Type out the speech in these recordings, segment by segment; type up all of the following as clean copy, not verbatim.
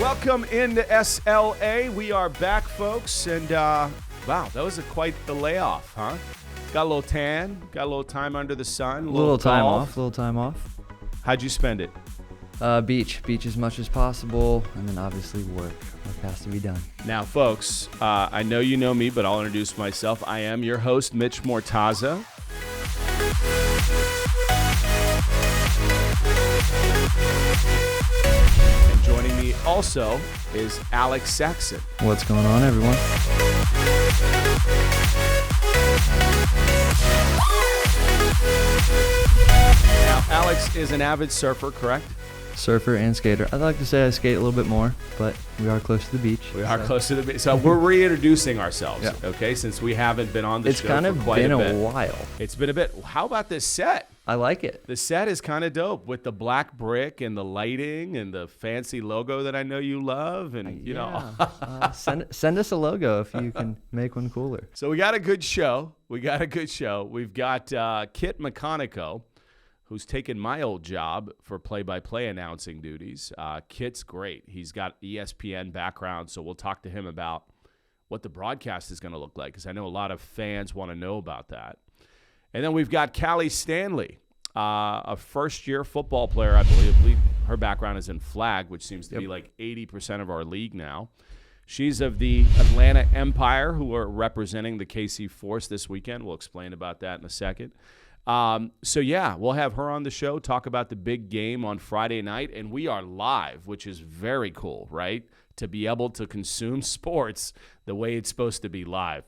Welcome into SLA. We are back, folks, and wow, that was quite the layoff, huh? Got a little tan, got a little time under the sun, a little time golf. off. How'd you spend it? Beach as much as possible, and then obviously work has to be done. Now, folks, I know you know me, but I'll introduce myself. I am your host, Mitch Mortaza. And joining me also is Alex Saxon. What's going on, everyone? Now, Alex is an avid surfer, correct? Surfer and skater. I'd like to say I skate a little bit more, but we are close to the beach. We are close to the beach. So we're reintroducing ourselves, yeah. Okay, since we haven't been on the show for quite a bit. It's kind of been a while. It's been a bit. How about this set? I like it. The set is kind of dope with the black brick and the lighting and the fancy logo that I know you love. And, you know. Send us a logo if you can make one cooler. So we got a good show. We've got Kit McConnico, who's taken my old job for play-by-play announcing duties. Kit's great. He's got ESPN background, so we'll talk to him about what the broadcast is going to look like, because I know a lot of fans want to know about that. And then we've got Cali Stanley, a first-year football player, I believe. Her background is in flag, which seems to be like 80% of our league now. She's of the Atlanta Empire, who are representing the KC Force this weekend. We'll explain about that in a second. We'll have her on the show, talk about the big game on Friday night, and we are live, which is very cool, right? To be able to consume sports the way it's supposed to be live.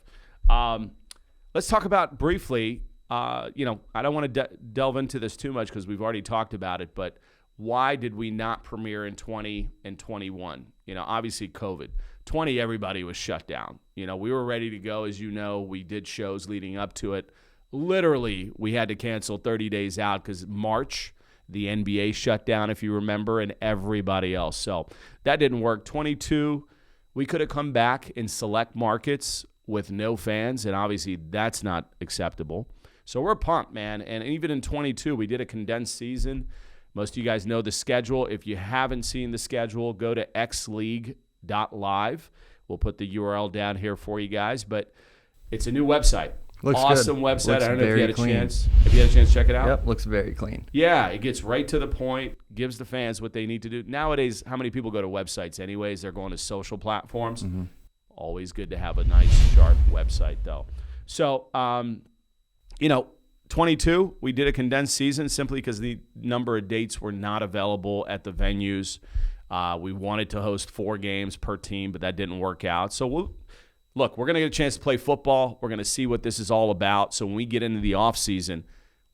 Let's talk about briefly, I don't want to delve into this too much because we've already talked about it, but why did we not premiere in 20 and 21? Obviously COVID. 20, everybody was shut down. We were ready to go. As you know, we did shows leading up to it. Literally, we had to cancel 30 days out because March, the NBA shut down, if you remember, and everybody else. So that didn't work. 22, we could have come back in select markets with no fans, and obviously that's not acceptable. So we're pumped, man. And even in 22, we did a condensed season. Most of you guys know the schedule. If you haven't seen the schedule, go to XLeague.live. We'll put the URL down here for you guys. But it's a new website. Looks awesome good. Website. Looks I don't know if you had a clean. chance. Have you had a chance to check it out? Yep, looks very clean. Yeah, it gets right to the point, gives the fans what they need to do. Nowadays, how many people go to websites anyways? They're going to social platforms. Mm-hmm. Always good to have a nice, sharp website, though. So, 22, we did a condensed season simply because the number of dates were not available at the venues. We wanted to host 4 games per team, but that didn't work out. So, we're going to get a chance to play football. We're going to see what this is all about. So when we get into the offseason,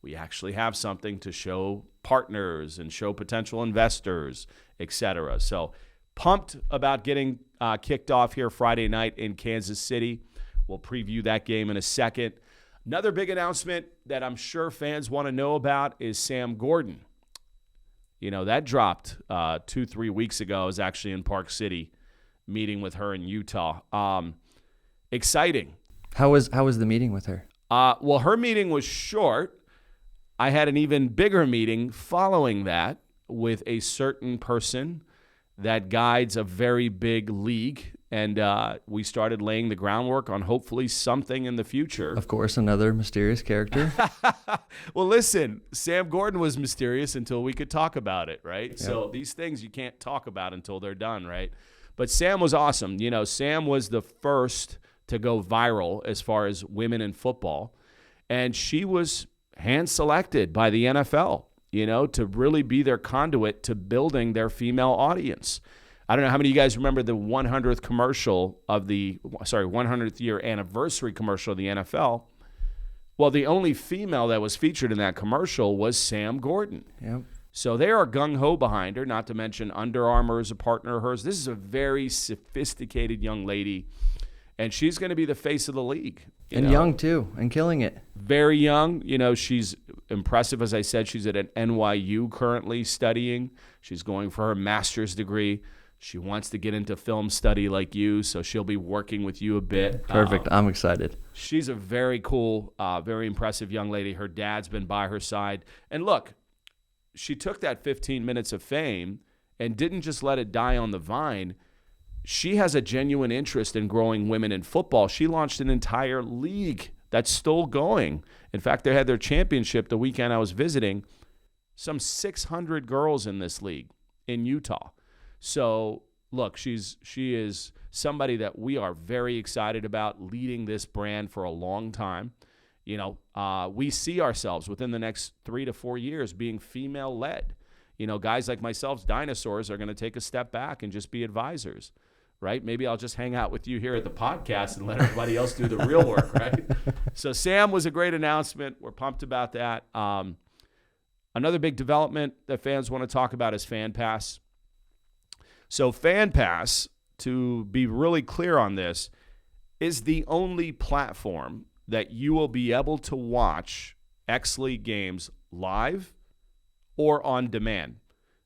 we actually have something to show partners and show potential investors, etc. So pumped about getting kicked off here Friday night in Kansas City. We'll preview that game in a second. Another big announcement that I'm sure fans want to know about is Sam Gordon. That dropped 2-3 weeks ago. I was actually in Park City meeting with her in Utah. Exciting. How was the meeting with her? Well, her meeting was short. I had an even bigger meeting following that with a certain person that guides a very big league, and we started laying the groundwork on hopefully something in the future. Of course, another mysterious character. Well, listen, Sam Gordon was mysterious until we could talk about it, right? Yep. So these things you can't talk about until they're done, right? But Sam was awesome. Sam was the first to go viral as far as women in football. And she was hand-selected by the NFL, to really be their conduit to building their female audience. I don't know how many of you guys remember the 100th commercial of 100th year anniversary commercial of the NFL. Well, the only female that was featured in that commercial was Sam Gordon. Yep. So they are gung-ho behind her, not to mention Under Armour is a partner of hers. This is a very sophisticated young lady. And she's going to be the face of the league. And young, too, and killing it. Very young. She's impressive. As I said, she's at an NYU currently studying. She's going for her master's degree. She wants to get into film study like you, so she'll be working with you a bit. Perfect. I'm excited. She's a very cool, very impressive young lady. Her dad's been by her side. And look, she took that 15 minutes of fame and didn't just let it die on the vine. She has a genuine interest in growing women in football. She launched an entire league that's still going. In fact, they had their championship the weekend I was visiting. Some 600 girls in this league in Utah. So, look, she is somebody that we are very excited about leading this brand for a long time. You know, we see ourselves within the next 3 to 4 years being female-led. You know, guys like myself, dinosaurs, are going to take a step back and just be advisors, right? Maybe I'll just hang out with you here at the podcast and let everybody else do the real work, right? So Sam was a great announcement. We're pumped about that. Another big development that fans want to talk about is FanPass. So FanPass, to be really clear on this, is the only platform that you will be able to watch XLeague games live or on demand.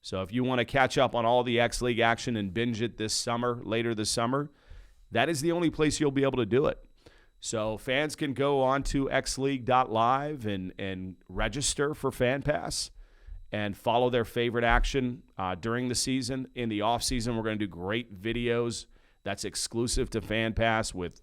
So if you want to catch up on all the XLeague action and binge it later this summer, that is the only place you'll be able to do it. So fans can go on to xleague.live and register for FanPass and follow their favorite action during the season. In the offseason, we're going to do great videos that's exclusive to FanPass with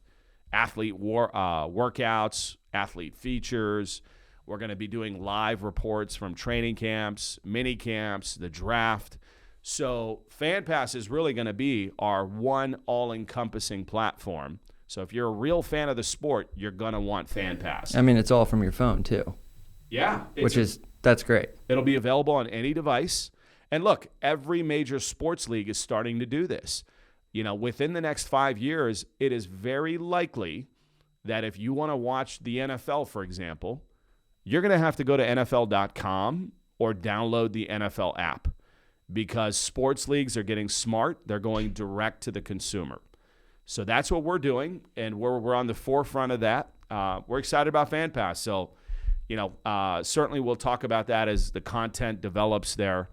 athlete workouts, athlete features. We're going to be doing live reports from training camps, mini camps, the draft. So FanPass is really going to be our one all-encompassing platform. So if you're a real fan of the sport, you're going to want FanPass. I mean, it's all from your phone, too. Yeah. That's great. It'll be available on any device. And look, every major sports league is starting to do this. You know, within the next 5 years, it is very likely that if you want to watch the NFL, for example, you're going to have to go to NFL.com or download the NFL app because sports leagues are getting smart. They're going direct to the consumer. So that's what we're doing, and we're on the forefront of that. We're excited about FanPass. So, you know, certainly we'll talk about that as the content develops there.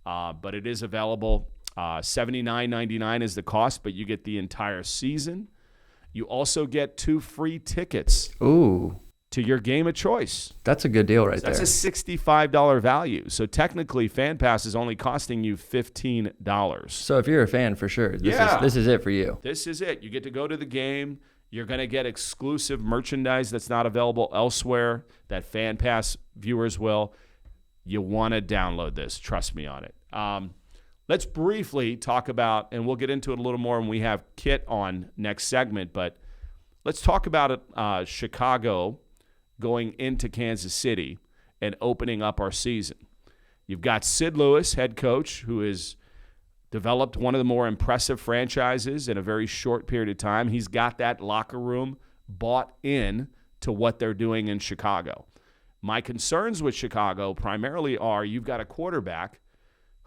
But it is available. $79.99 is the cost, but you get the entire season. You also get 2 free tickets. Ooh. To your game of choice. That's a good deal right there. That's a $65 value. So technically, FanPass is only costing you $15. So if you're a fan, for sure, this is it for you. This is it. You get to go to the game. You're going to get exclusive merchandise that's not available elsewhere that FanPass viewers will. You want to download this. Trust me on it. Let's briefly talk about, and we'll get into it a little more when we have Kit on next segment, but let's talk about Chicago going into Kansas City and opening up our season. You've got Sid Lewis, head coach, who has developed one of the more impressive franchises in a very short period of time. He's got that locker room bought in to what they're doing in Chicago. My concerns with Chicago primarily are you've got a quarterback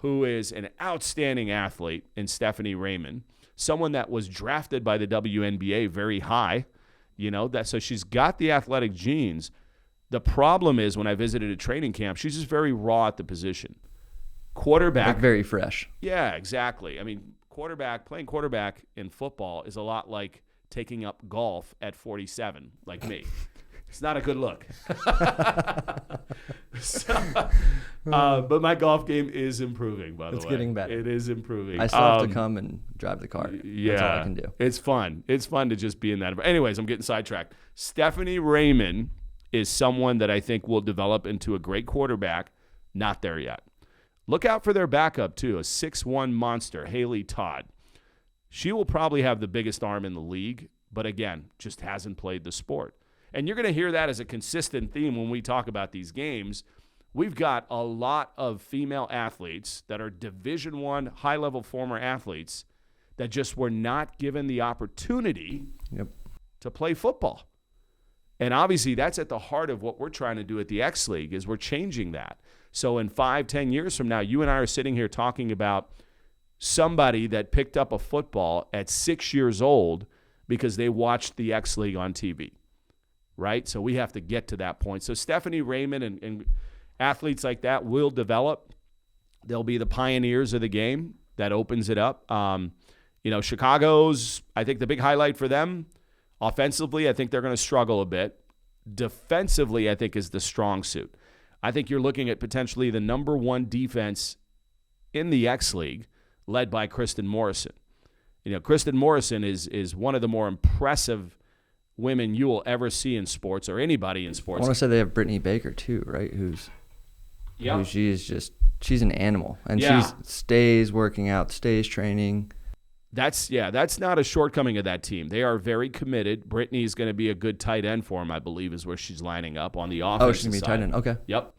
who is an outstanding athlete in Stephanie Raymond, someone that was drafted by the WNBA very high. You know, so she's got the athletic genes. The problem is when I visited a training camp, she's just very raw at the position. Quarterback. Like very fresh. Yeah, exactly. I mean, playing quarterback in football is a lot like taking up golf at 47, like me. It's not a good look. But my golf game is improving, by the way. It's getting better. It is improving. I still have to come and drive the car. Yeah. That's all I can do. It's fun. It's fun to just be in that. Anyways, I'm getting sidetracked. Stephanie Raymond is someone that I think will develop into a great quarterback. Not there yet. Look out for their backup, too, a 6'1 monster, Haley Todd. She will probably have the biggest arm in the league, but again, just hasn't played the sport. And you're going to hear that as a consistent theme when we talk about these games. We've got a lot of female athletes that are Division I, high-level former athletes that just were not given the opportunity to play football. And obviously that's at the heart of what we're trying to do at the XLeague is we're changing that. So in 5-10 years from now, you and I are sitting here talking about somebody that picked up a football at 6 years old because they watched the XLeague on TV, right? So we have to get to that point. So Stephanie Raymond and athletes like that will develop. They'll be the pioneers of the game that opens it up. Chicago's, I think the big highlight for them, offensively, I think they're going to struggle a bit. Defensively, I think is the strong suit. I think you're looking at potentially the number one defense in the XLeague, led by Kristen Morrison. Kristen Morrison is one of the more impressive women you will ever see in sports, or anybody in sports. I want to say they have Brittany Baker too, right? Who she's an animal, and she stays working out, stays training. That's not a shortcoming of that team. They are very committed. Brittany is going to be a good tight end for him, I believe, is where she's lining up on the offensive side. Oh, she's going to be tight end. Okay. Yep.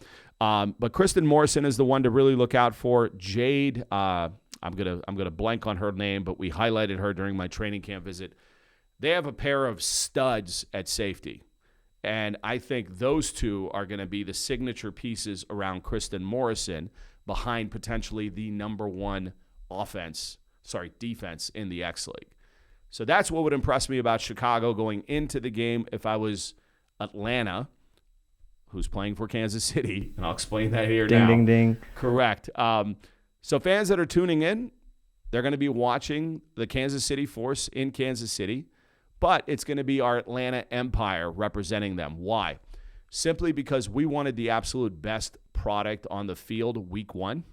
But Kristen Morrison is the one to really look out for. Jade, I'm gonna blank on her name, but we highlighted her during my training camp visit. They have a pair of studs at safety, and I think those two are going to be the signature pieces around Kristen Morrison behind potentially the number one defense in the XLeague. So that's what would impress me about Chicago going into the game. If I was Atlanta, who's playing for Kansas City, and I'll explain that here now. Ding, ding, ding. Correct. So fans that are tuning in, they're going to be watching the Kansas City Force in Kansas City, but it's going to be our Atlanta Empire representing them. Why? Simply because we wanted the absolute best product on the field week one.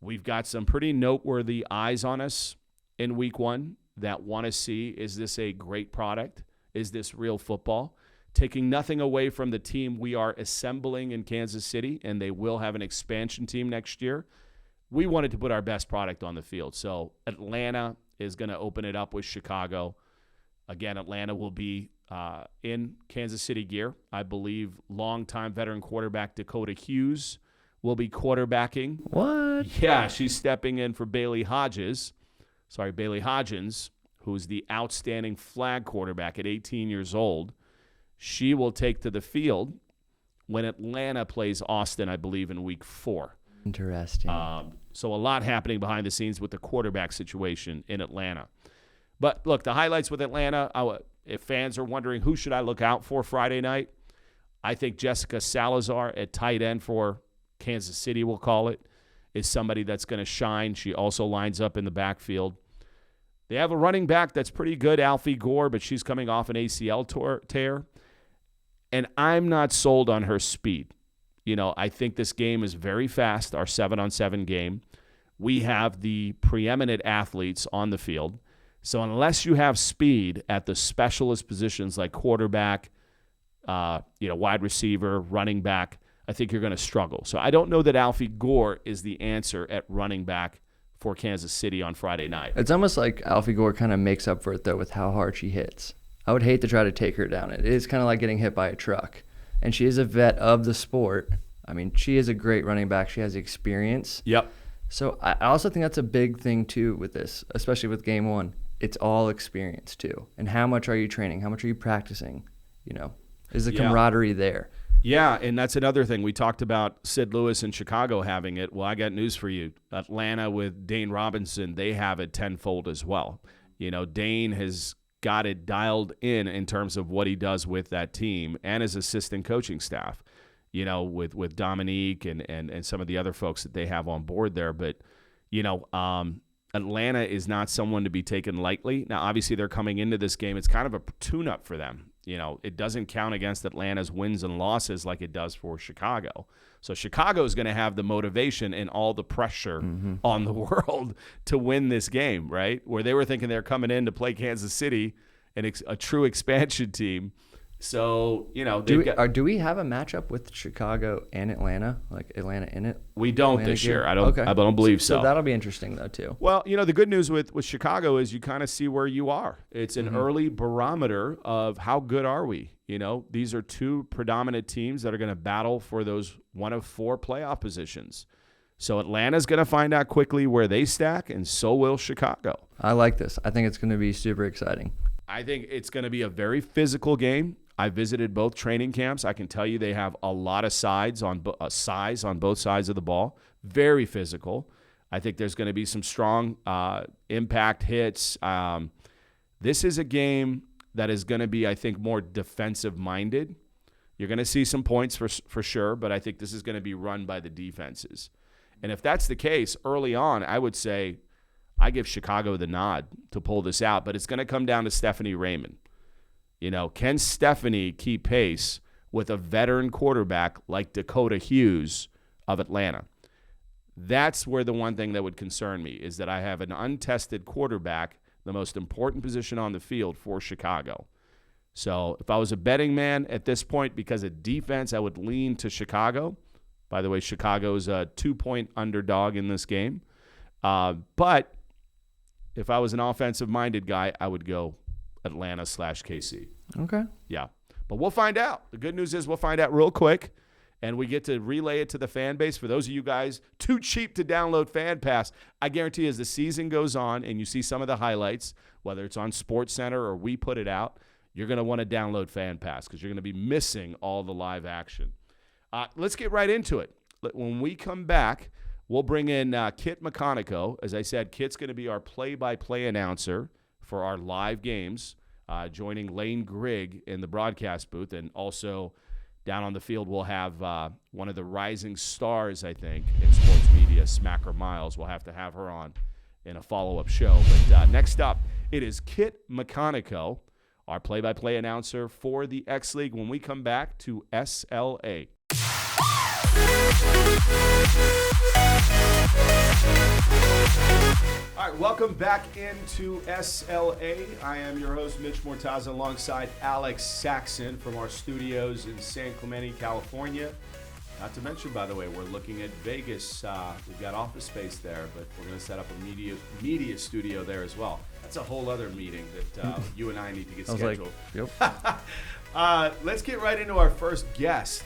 We've got some pretty noteworthy eyes on us in week one that want to see, is this a great product? Is this real football? Taking nothing away from the team we are assembling in Kansas City, and they will have an expansion team next year. We wanted to put our best product on the field. So Atlanta is going to open it up with Chicago. Again, Atlanta will be in Kansas City gear. I believe longtime veteran quarterback Dakota Hughes will be quarterbacking. What? Yeah, she's stepping in for Bailey Hodgins, who's the outstanding flag quarterback at 18 years old. She will take to the field when Atlanta plays Austin, I believe, in week 4. Interesting. So a lot happening behind the scenes with the quarterback situation in Atlanta. But look, the highlights with Atlanta, if fans are wondering who should I look out for Friday night, I think Jessica Salazar at tight end for Kansas City, we'll call it, is somebody that's going to shine. She also lines up in the backfield. They have a running back that's pretty good, Alfie Gore, but she's coming off an ACL tear. And I'm not sold on her speed. I think this game is very fast, our 7-on-7 game. We have the preeminent athletes on the field. So unless you have speed at the specialist positions like quarterback, wide receiver, running back, I think you're going to struggle. So I don't know that Alfie Gore is the answer at running back for Kansas City on Friday night. It's almost like Alfie Gore kind of makes up for it, though, with how hard she hits. I would hate to try to take her down. It is kind of like getting hit by a truck. And she is a vet of the sport. I mean, she is a great running back. She has experience. Yep. So I also think that's a big thing, too, with this, especially with game one. It's all experience, too. And how much are you training? How much are you practicing? Is the camaraderie there? Yeah, and that's another thing. We talked about Sid Lewis in Chicago having it. Well, I got news for you. Atlanta with Dane Robinson, they have it tenfold as well. Dane has got it dialed in terms of what he does with that team and his assistant coaching staff, with Dominique and some of the other folks that they have on board there. But, Atlanta is not someone to be taken lightly. Now, obviously, they're coming into this game. It's kind of a tune-up for them. It doesn't count against Atlanta's wins and losses like it does for Chicago. So Chicago is going to have the motivation and all the pressure on the world to win this game, right? Where they were thinking they're coming in to play Kansas City, and a true expansion team. So, do we have a matchup with Chicago and Atlanta, like Atlanta in it? We don't Atlanta this gear? year. I don't believe so. So that'll be interesting, though, too. Well, the good news with Chicago is you kind of see where you are. It's an early barometer of how good are we. These are two predominant teams that are going to battle for those one of 4 playoff positions. So Atlanta's going to find out quickly where they stack, and so will Chicago. I like this. I think it's going to be super exciting. I think it's going to be a very physical game. I visited both training camps. I can tell you they have a lot of size on both sides of the ball. Very physical. I think there's going to be some strong impact hits. This is a game that is going to be, I think, more defensive-minded. You're going to see some points for sure, but I think this is going to be run by the defenses. And if that's the case, early on, I would say I give Chicago the nod to pull this out, but it's going to come down to Stephanie Raymond. Can Stephanie keep pace with a veteran quarterback like Dakota Hughes of Atlanta? That's where the one thing that would concern me is that I have an untested quarterback, the most important position on the field for Chicago. So if I was a betting man at this point because of defense, I would lean to Chicago. By the way, Chicago's a 2-point underdog in this game. But if I was an offensive-minded guy, I would go Atlanta/KC. Okay. Yeah. But we'll find out. The good news is we'll find out real quick, and we get to relay it to the fan base. For those of you guys too cheap to download Fan Pass, I guarantee as the season goes on and you see some of the highlights, whether it's on SportsCenter or we put it out, you're going to want to download Fan Pass because you're going to be missing all the live action. Let's get right into it. When we come back, we'll bring in Kit McConnico. As I said, Kit's going to be our play-by-play announcer for our live games, joining Lane Grigg in the broadcast booth. And also down on the field, we'll have one of the rising stars, I think, in sports media, Smacker Miles. We'll have to have her on in a follow-up show. But next up, it is Kit McConnico, our play-by-play announcer for the XLeague, when we come back to SLA. All right, welcome back into SLA. I am your host, Mitch Mortaza, alongside Alex Saxon from our studios in San Clemente, California. Not to mention, by the way, we're looking at Vegas. We've got office space there, but we're going to set up a media studio there as well. That's a whole other meeting that you and I need to get scheduled. Yep. Let's get right into our first guest.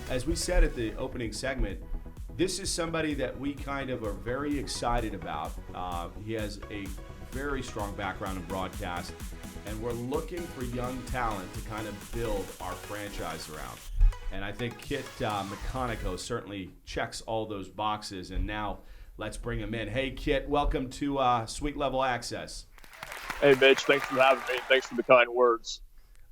As we said at the opening segment, this is somebody that we kind of are very excited about. He has a very strong background in broadcast, and we're looking for young talent to kind of build our franchise around. And I think Kit McConnico certainly checks all those boxes. And now let's bring him in. Hey, Kit, welcome to Suite Level Access. Hey, Mitch, thanks for having me. Thanks for the kind words.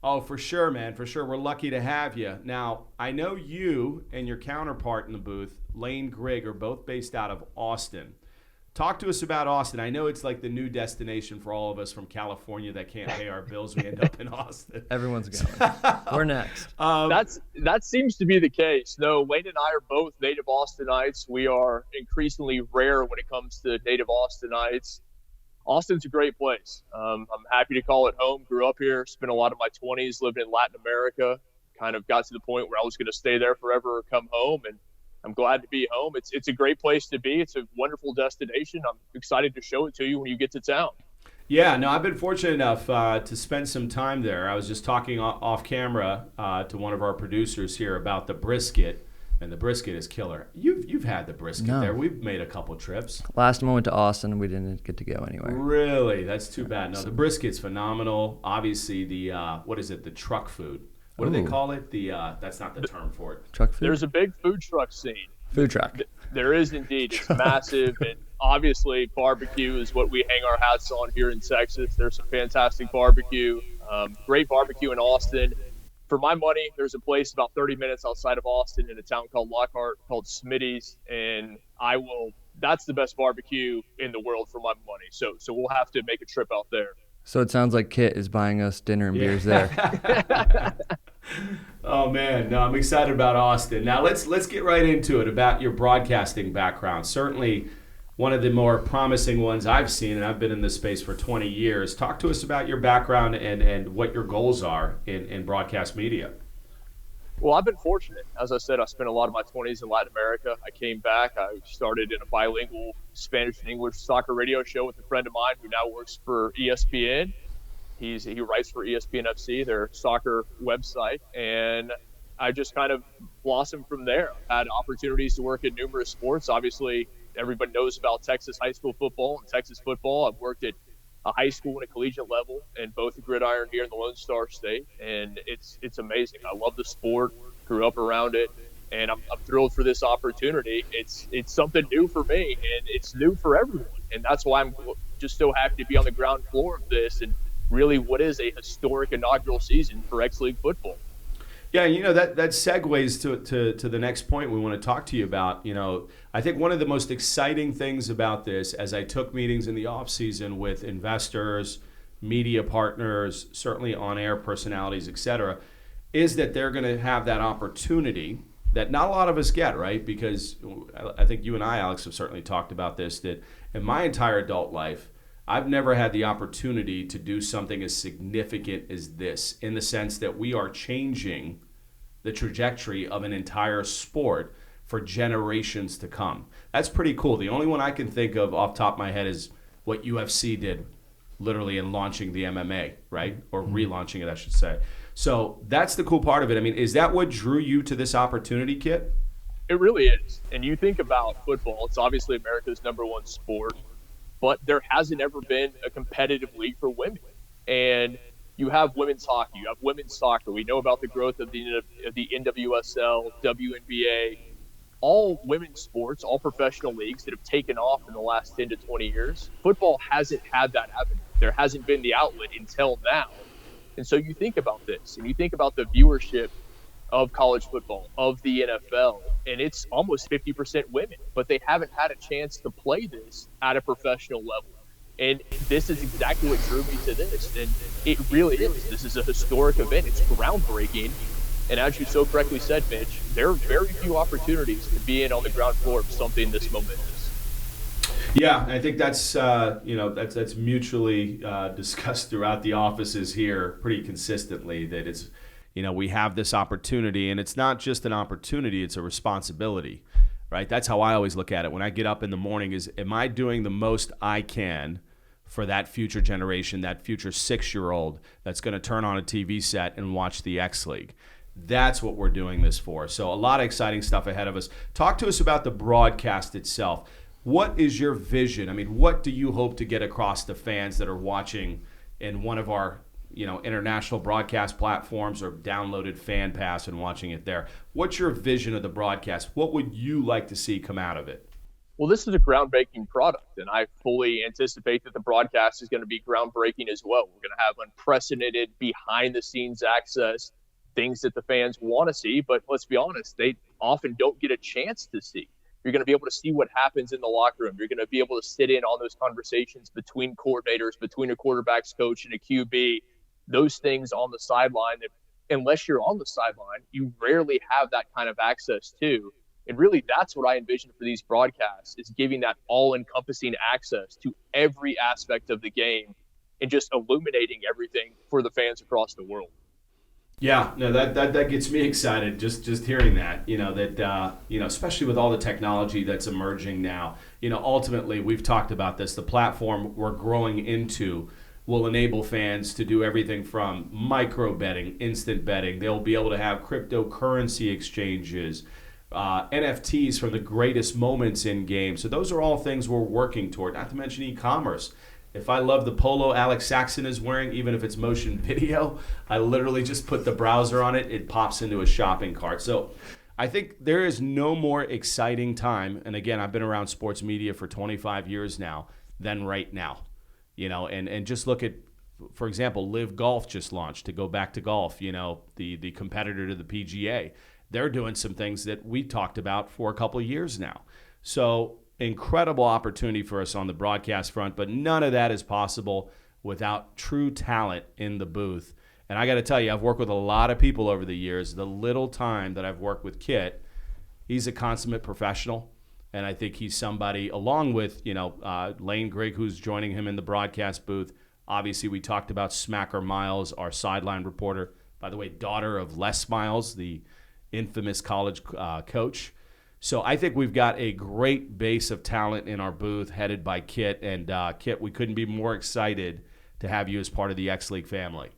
Oh, for sure, man. For sure. We're lucky to have you. Now, I know you and your counterpart in the booth, Lane Grigg, are both based out of Austin. Talk to us about Austin. I know it's like the new destination for all of us from California that can't pay our bills. We end up in Austin. Everyone's going. We're next. That seems to be the case. No, Lane and I are both native Austinites. We are increasingly rare when it comes to native Austinites. Austin's a great place. I'm happy to call it home. Grew up here, spent a lot of my 20s living in Latin America. Kind of got to the point where I was going to stay there forever or come home, and I'm glad to be home. It's a great place to be. It's a wonderful destination. I'm excited to show it to you when you get to town. Yeah, no, I've been fortunate enough to spend some time there. I was just talking off camera to one of our producers here about the brisket, and the brisket is killer. You've had the brisket there. We've made a couple trips. Last time I went to Austin, we didn't get to go anywhere. Really? That's too bad. No, the brisket's phenomenal. Obviously, the the truck food. What do they call it? That's not the term for it. Truck food? There's a big food truck scene. Food truck. There is indeed. It's massive, and obviously barbecue is what we hang our hats on here in Texas. There's some fantastic barbecue. Great barbecue in Austin. For my money, there's a place about 30 minutes outside of Austin in a town called Lockhart called Smitty's, and that's the best barbecue in the world for my money. So we'll have to make a trip out there. So it sounds like Kit is buying us dinner and beers there. Oh, man. No, I'm excited about Austin. Now, let's get right into it about your broadcasting background. Certainly one of the more promising ones I've seen, and I've been in this space for 20 years. Talk to us about your background and what your goals are in broadcast media. Well, I've been fortunate. As I said, I spent a lot of my 20s in Latin America. I came back. I started in a bilingual Spanish and English soccer radio show with a friend of mine who now works for ESPN. He writes for ESPN FC, their soccer website, and I just kind of blossomed from there. I had opportunities to work in numerous sports. Obviously, everybody knows about Texas high school football and Texas football. I've worked at a high school and a collegiate level and both the gridiron here in the Lone Star State, and it's amazing. I love the sport, grew up around it, and I'm thrilled for this opportunity. It's something new for me, and it's new for everyone, and that's why I'm just so happy to be on the ground floor of this and really what is a historic inaugural season for XLeague football. Yeah, that segues to the next point we want to talk to you about. I think one of the most exciting things about this, as I took meetings in the off season with investors, media partners, certainly on-air personalities, et cetera, is that they're going to have that opportunity that not a lot of us get, right? Because I think you and I, Alex, have certainly talked about this, that in my entire adult life, I've never had the opportunity to do something as significant as this, in the sense that we are changing the trajectory of an entire sport for generations to come. That's pretty cool. The only one I can think of off the top of my head is what UFC did, literally in launching the MMA, right? Or relaunching it, I should say. So that's the cool part of it. I mean, is that what drew you to this opportunity, Kit? It really is. And you think about football, it's obviously America's #1 sport, but there hasn't ever been a competitive league for women. And you have women's hockey, you have women's soccer. We know about the growth of the NWSL, WNBA, all women's sports, all professional leagues that have taken off in the last 10 to 20 years. Football hasn't had that avenue. There hasn't been the outlet until now. And so you think about this, and you think about the viewership of college football, of the NFL, and it's almost 50% women, but they haven't had a chance to play this at a professional level. And this is exactly what drew me to this. And it really is. This is a historic event. It's groundbreaking. And as you so correctly said, Mitch, there are very few opportunities to be in on the ground floor of something this momentous. Yeah, I think that's that's mutually discussed throughout the offices here pretty consistently, that it's, we have this opportunity, and it's not just an opportunity, it's a responsibility, right? That's how I always look at it. When I get up in the morning is, am I doing the most I can for that future generation, that future 6-year-old that's going to turn on a TV set and watch the XLeague? That's what we're doing this for. So a lot of exciting stuff ahead of us. Talk to us about the broadcast itself. What is your vision? I mean, what do you hope to get across to fans that are watching in one of our, international broadcast platforms, or downloaded Fan Pass and watching it there? What's your vision of the broadcast? What would you like to see come out of it? Well, this is a groundbreaking product, and I fully anticipate that the broadcast is going to be groundbreaking as well. We're going to have unprecedented behind-the-scenes access, things that the fans want to see, but let's be honest, they often don't get a chance to see. You're going to be able to see what happens in the locker room. You're going to be able to sit in on those conversations between coordinators, between a quarterback's coach and a QB, those things on the sideline that, unless you're on the sideline, you rarely have that kind of access to. And really, that's what I envision for these broadcasts, is giving that all-encompassing access to every aspect of the game and just illuminating everything for the fans across the world. Yeah, no, that gets me excited just hearing that. Especially with all the technology that's emerging now. Ultimately, we've talked about this. The platform we're growing into will enable fans to do everything from micro betting, instant betting. They'll be able to have cryptocurrency exchanges, NFTs from the greatest moments in games. So those are all things we're working toward, not to mention e-commerce. If I love the polo Alex Saxon is wearing, even if it's motion video, I literally just put the browser on it. It pops into a shopping cart. So I think there is no more exciting time. And again, I've been around sports media for 25 years now than right now. And just look at, for example, Live Golf just launched, to go back to golf, the competitor to the PGA. They're doing some things that we talked about for a couple of years now. So incredible opportunity for us on the broadcast front, but none of that is possible without true talent in the booth. And I got to tell you, I've worked with a lot of people over the years. The little time that I've worked with Kit, he's a consummate professional. And I think he's somebody, along with, Lane Grigg, who's joining him in the broadcast booth. Obviously, we talked about Smacker Miles, our sideline reporter. By the way, daughter of Les Miles, the infamous college coach. So I think we've got a great base of talent in our booth headed by Kit. And Kit, we couldn't be more excited to have you as part of the XLeague family.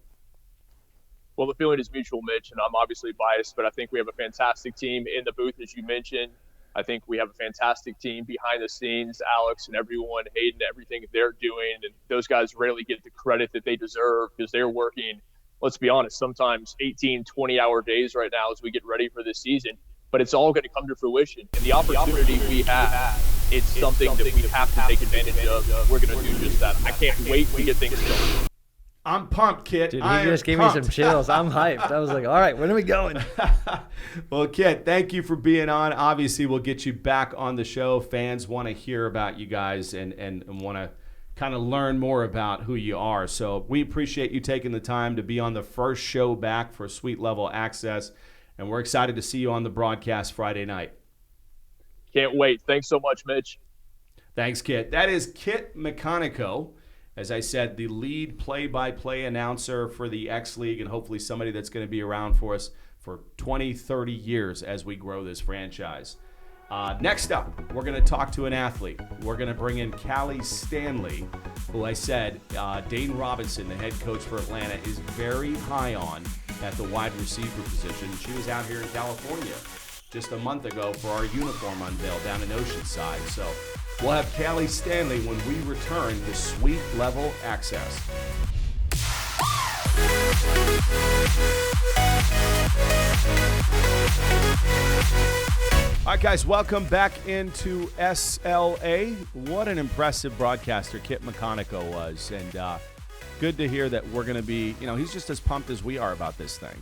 Well, the feeling is mutual, Mitch, and I'm obviously biased, but I think we have a fantastic team in the booth, as you mentioned. I think we have a fantastic team behind the scenes, Alex and everyone, Hayden, everything they're doing. And those guys rarely get the credit that they deserve, because they're working, let's be honest, sometimes 18, 20-hour days right now as we get ready for this season. But it's all going to come to fruition. And the opportunity we have, it's something that we have to take advantage of. We're going to do just that. I can't wait to get things going. I'm pumped, Kit. Dude, he just gave me some chills. I'm hyped. I was like, all right, when are we going? Well, Kit, thank you for being on. Obviously, we'll get you back on the show. Fans want to hear about you guys and want to kind of learn more about who you are. So we appreciate you taking the time to be on the first show back for Suite Level Access, and we're excited to see you on the broadcast Friday night. Can't wait. Thanks so much, Mitch. Thanks, Kit. That is Kit McConnico. As I said, the lead play-by-play announcer for the XLeague, and hopefully somebody that's going to be around for us for 20, 30 years as we grow this franchise. Next up, we're going to talk to an athlete. We're going to bring in Cali Stanley, who I said Dane Robinson, the head coach for Atlanta, is very high on at the wide receiver position. She was out here in California just a month ago for our uniform unveil down in Oceanside. So we'll have Cali Stanley when we return to Suite Level Access. All right, guys, welcome back into SLA. What an impressive broadcaster Kit McConnico was. And good to hear that we're going to be, he's just as pumped as we are about this thing.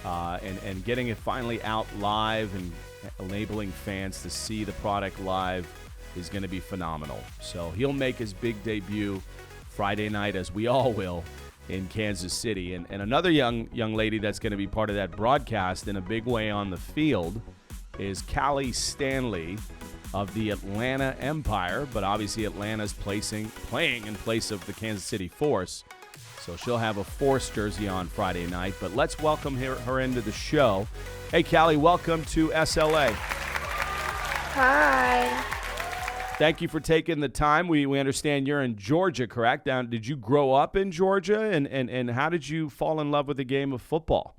And getting it finally out live and enabling fans to see the product live is going to be phenomenal. So he'll make his big debut Friday night, as we all will, in Kansas City. And another young lady that's going to be part of that broadcast in a big way on the field is Cali Stanley of the Atlanta Empire, but obviously Atlanta's playing in place of the Kansas City Force. So she'll have a Force jersey on Friday night. But let's welcome her into the show. Hey, Cali, welcome to SLA. Hi. Thank you for taking the time. We understand you're in Georgia, correct? Now, did you grow up in Georgia, and how did you fall in love with the game of football?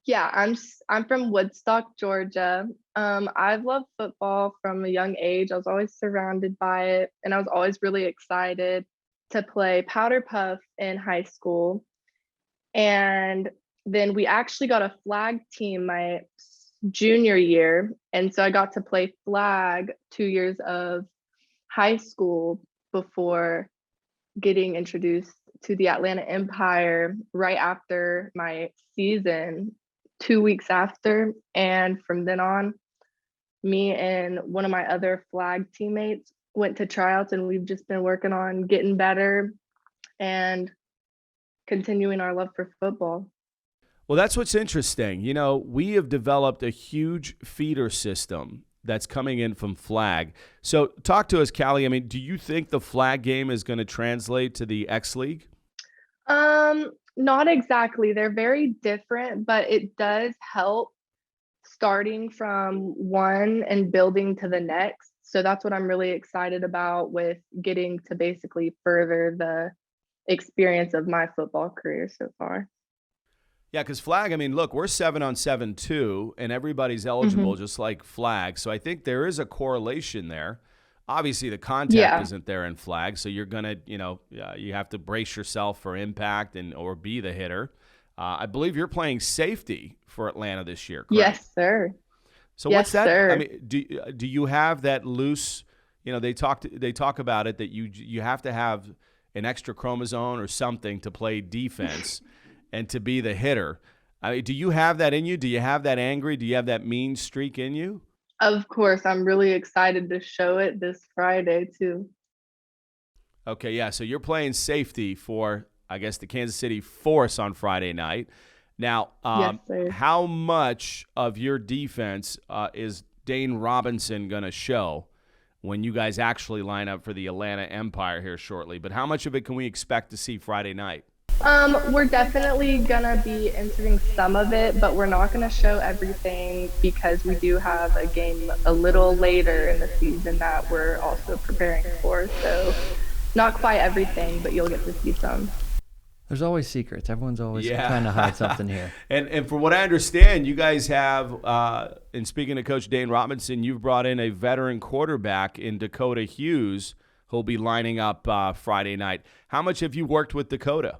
Yeah, I'm from Woodstock, Georgia. I've loved football from a young age. I was always surrounded by it, and I was always really excited to play powder puff in high school. And then we actually got a flag team my junior year, and so I got to play flag 2 years of high school before getting introduced to the Atlanta Empire right after my season, 2 weeks after. And from then on, me and one of my other flag teammates went to tryouts, and we've just been working on getting better and continuing our love for football. Well, that's what's interesting. We have developed a huge feeder system that's coming in from flag. So talk to us, Cali. I mean, do you think the flag game is going to translate to the XLeague? Not exactly. They're very different, but it does help starting from one and building to the next. So that's what I'm really excited about with getting to basically further the experience of my football career so far. Yeah, because flag, I mean, look, we're 7-on-7 too, and everybody's eligible just like flag. So I think there is a correlation there. Obviously, the contact isn't there in flag, so you're going to, you have to brace yourself for impact or be the hitter. I believe you're playing safety for Atlanta this year, correct? Yes, sir. So what's that? Sir. I mean, do you have that loose, they talk about it that you have to have an extra chromosome or something to play defense and to be the hitter. I mean, do you have that in you? Do you have that angry? Do you have that mean streak in you? Of course. I'm really excited to show it this Friday too. Okay, yeah. So you're playing safety for, I guess, the Kansas City Force on Friday night. Now, yes, how much of your defense is Dane Robinson going to show when you guys actually line up for the Atlanta Empire here shortly? But how much of it can we expect to see Friday night? We're definitely gonna be inserting some of it, but we're not gonna show everything because we do have a game a little later in the season that we're also preparing for. So not quite everything, but you'll get to see some. There's always secrets. Everyone's always trying to hide something here. And from what I understand, you guys have, and speaking to Coach Dane Robinson, you've brought in a veteran quarterback in Dakota Hughes who'll be lining up Friday night. How much have you worked with Dakota?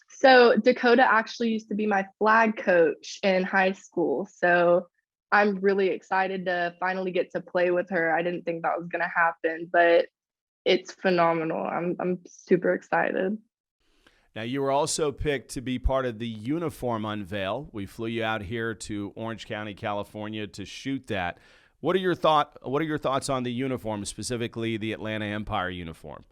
So Dakota actually used to be my flag coach in high school. So I'm really excited to finally get to play with her. I didn't think that was going to happen, but it's phenomenal. I'm super excited. Now, you were also picked to be part of the uniform unveil. We flew you out here to Orange County, California, to shoot that. What are your thoughts on the uniform, specifically the Atlanta Empire uniform?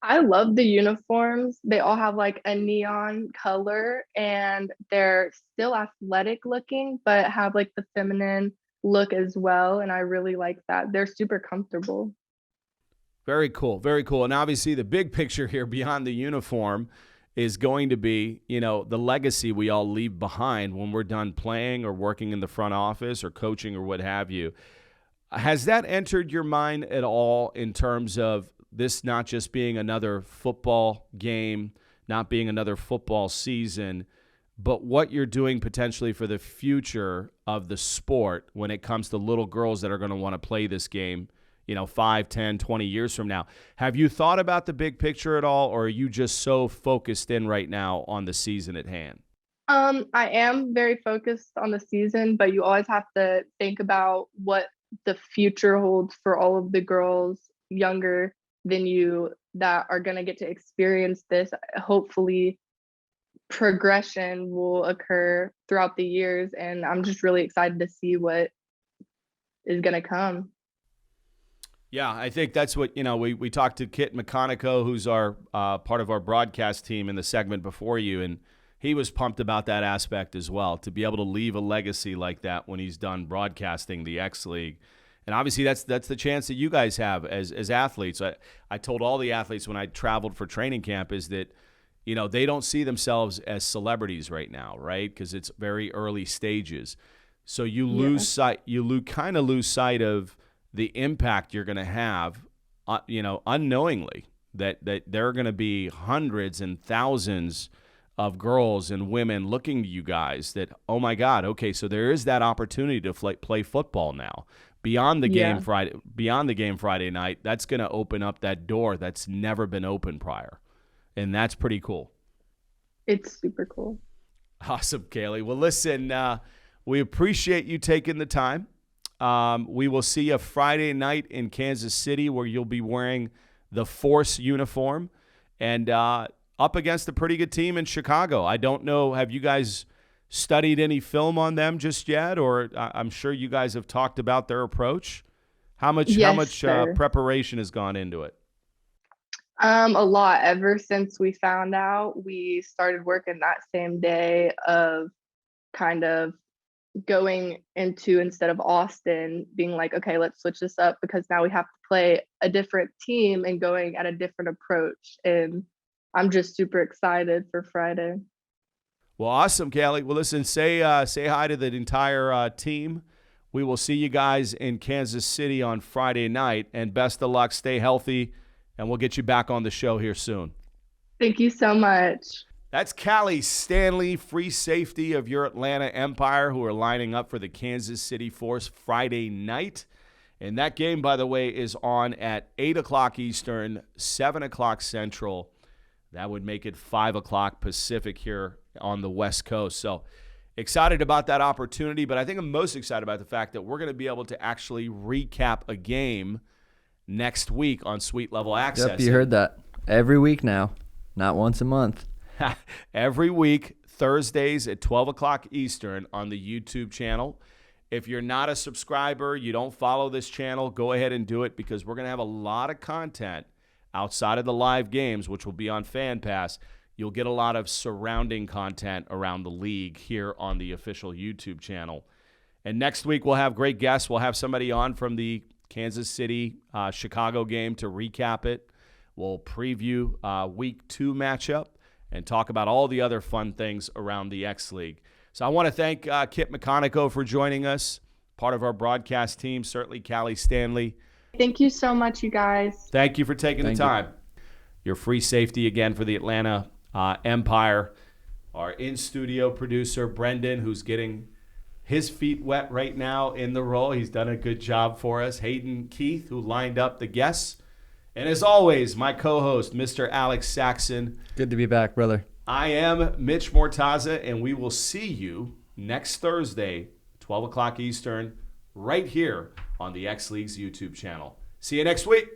I love the uniforms. They all have like a neon color and they're still athletic looking, but have like the feminine look as well. And I really like that. They're super comfortable. Very cool. Very cool. And obviously the big picture here beyond the uniform is going to be, the legacy we all leave behind when we're done playing or working in the front office or coaching or what have you. Has that entered your mind at all in terms of this not just being another football game, not being another football season, but what you're doing potentially for the future of the sport when it comes to little girls that are going to want to play this game, 5, 10, 20 years from now? Have you thought about the big picture at all, or are you just so focused in right now on the season at hand? I am very focused on the season, but you always have to think about what the future holds for all of the girls younger than you that are going to get to experience this. Hopefully progression will occur throughout the years, and I'm just really excited to see what is going to come. Yeah, I think that's what, we talked to Kit McConnico, who's our part of our broadcast team in the segment before you, and he was pumped about that aspect as well, to be able to leave a legacy like that when he's done broadcasting the XLeague. And obviously that's the chance that you guys have as athletes. I told all the athletes when I traveled for training camp is that, they don't see themselves as celebrities right now, right? Because it's very early stages. So you lose sight, kind of lose sight of the impact you're going to have, unknowingly, that there are going to be hundreds and thousands of girls and women looking to you guys that, oh my God, okay, so there is that opportunity to play football now. Beyond the game Friday night, that's going to open up that door that's never been open prior. And that's pretty cool. It's super cool. Awesome, Calli. Well, listen, we appreciate you taking the time. We will see you Friday night in Kansas City, where you'll be wearing the Force uniform and up against a pretty good team in Chicago. I don't know, have you guys studied any film on them just yet? Or I'm sure you guys have talked about their approach. How much preparation has gone into it? A lot. Ever since we found out, we started working that same day of kind of going into, instead of Austin, being like, okay, let's switch this up because now we have to play a different team and going at a different approach. And I'm just super excited for Friday. Well, awesome, Calli. Well, listen, say hi to the entire team. We will see you guys in Kansas City on Friday night, and best of luck. Stay healthy, and we'll get you back on the show here soon. Thank you so much. That's Cali Stanley, free safety of your Atlanta Empire, who are lining up for the Kansas City Force Friday night. And that game, by the way, is on at 8 o'clock Eastern, 7 o'clock Central. That would make it 5 o'clock Pacific here on the West Coast. So excited about that opportunity, but I think I'm most excited about the fact that we're going to be able to actually recap a game next week on Suite Level Access. Yep, you heard that. Every week now, not once a month. Every week, Thursdays at 12 o'clock Eastern on the YouTube channel. If you're not a subscriber, you don't follow this channel, go ahead and do it, because we're going to have a lot of content outside of the live games, which will be on Fan Pass. You'll get a lot of surrounding content around the league here on the official YouTube channel. And next week, we'll have great guests. We'll have somebody on from the Kansas City, Chicago game to recap it. We'll preview Week 2 matchup and talk about all the other fun things around the XLeague. So I want to thank Kit McConnico for joining us, part of our broadcast team, certainly Cali Stanley. Thank you so much, you guys. Thank you for taking the time. Your free safety again for the Atlanta Empire. Our in-studio producer, Brendan, who's getting his feet wet right now in the role. He's done a good job for us. Hayden Keith, who lined up the guests. And as always, my co-host, Mr. Alex Saxon. Good to be back, brother. I am Mitch Mortaza, and we will see you next Thursday, 12 o'clock Eastern, right here on the XLeague's YouTube channel. See you next week.